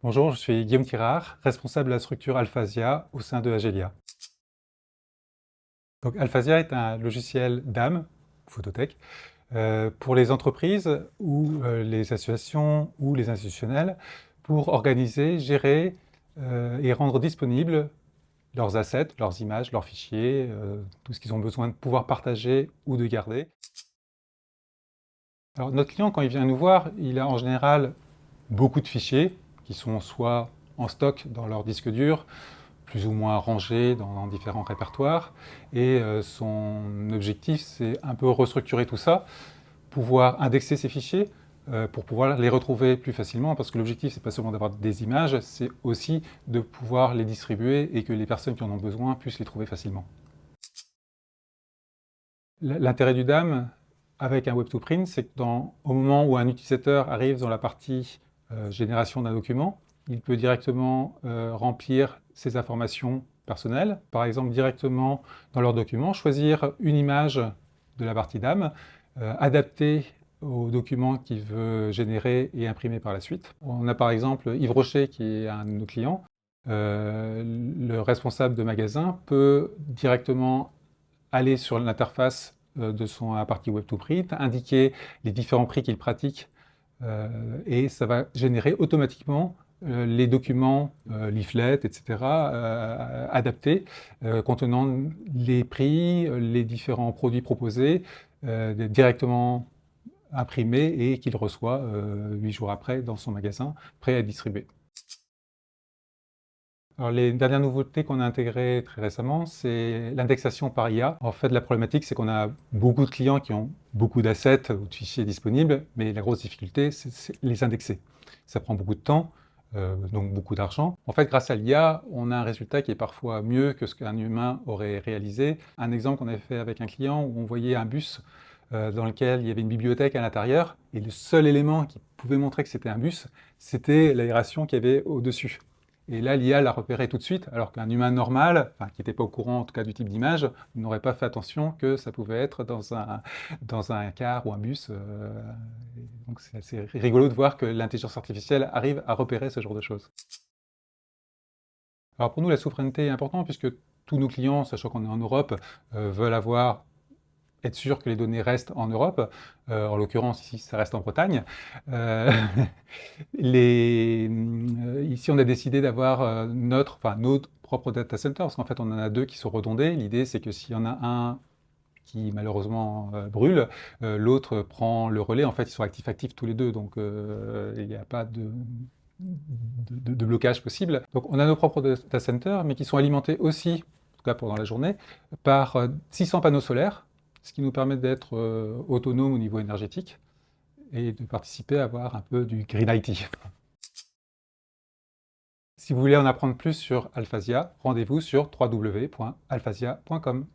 Bonjour, je suis Guillaume Tirard, responsable de la structure Alphasia au sein de Agelia. Donc Alphasia est un logiciel DAM, photothèque, pour les entreprises ou les associations ou les institutionnels pour organiser, gérer et rendre disponibles leurs assets, leurs images, leurs fichiers, tout ce qu'ils ont besoin de pouvoir partager ou de garder. Alors notre client, quand il vient nous voir, il a en général beaucoup de fichiers qui sont soit en stock dans leur disque dur, plus ou moins rangés dans différents répertoires. Et son objectif, c'est un peu restructurer tout ça, pouvoir indexer ces fichiers pour pouvoir les retrouver plus facilement, parce que l'objectif, c'est pas seulement d'avoir des images, c'est aussi de pouvoir les distribuer et que les personnes qui en ont besoin puissent les trouver facilement. L'intérêt du DAM avec un Web2Print, c'est que au moment où un utilisateur arrive dans la partie génération d'un document, il peut directement remplir ses informations personnelles, par exemple directement dans leur document, choisir une image de la partie DAM, adapter au document qu'il veut générer et imprimer par la suite. On a par exemple Yves Rocher qui est un de nos clients. Le responsable de magasin peut directement aller sur l'interface de la partie Web2Print, indiquer les différents prix qu'il pratique et ça va générer automatiquement les documents, leaflets, etc., adaptés, contenant les prix, les différents produits proposés, directement imprimés et qu'il reçoit 8 jours après dans son magasin, prêt à distribuer. Alors, les dernières nouveautés qu'on a intégrées très récemment, c'est l'indexation par IA. En fait, la problématique, c'est qu'on a beaucoup de clients qui ont beaucoup d'assets ou de fichiers disponibles, mais la grosse difficulté, c'est les indexer. Ça prend beaucoup de temps, donc beaucoup d'argent. En fait, grâce à l'IA, on a un résultat qui est parfois mieux que ce qu'un humain aurait réalisé. Un exemple qu'on avait fait avec un client où on voyait un bus dans lequel il y avait une bibliothèque à l'intérieur, et le seul élément qui pouvait montrer que c'était un bus, c'était l'aération qu'il y avait au-dessus. Et là, l'IA l'a repéré tout de suite, alors qu'un humain normal, enfin, qui n'était pas au courant en tout cas du type d'image, n'aurait pas fait attention que ça pouvait être dans un car ou un bus. Donc c'est assez rigolo de voir que l'intelligence artificielle arrive à repérer ce genre de choses. Alors pour nous, la souveraineté est importante puisque tous nos clients, sachant qu'on est en Europe, veulent être sûr que les données restent en Europe. En l'occurrence, ici, ça reste en Bretagne. Euh, ici, on a décidé d'avoir notre propre data center, parce qu'en fait, on en a deux qui sont redondés. L'idée, c'est que s'il y en a un qui malheureusement brûle, l'autre prend le relais. En fait, ils sont actifs tous les deux, donc il n'y a pas de blocage possible. Donc, on a nos propres data centers, mais qui sont alimentés aussi, en tout cas pendant la journée, par 600 panneaux solaires, ce qui nous permet d'être autonomes au niveau énergétique et de participer à avoir un peu du green IT. Si vous voulez en apprendre plus sur Alphasia, rendez-vous sur www.alphasia.com.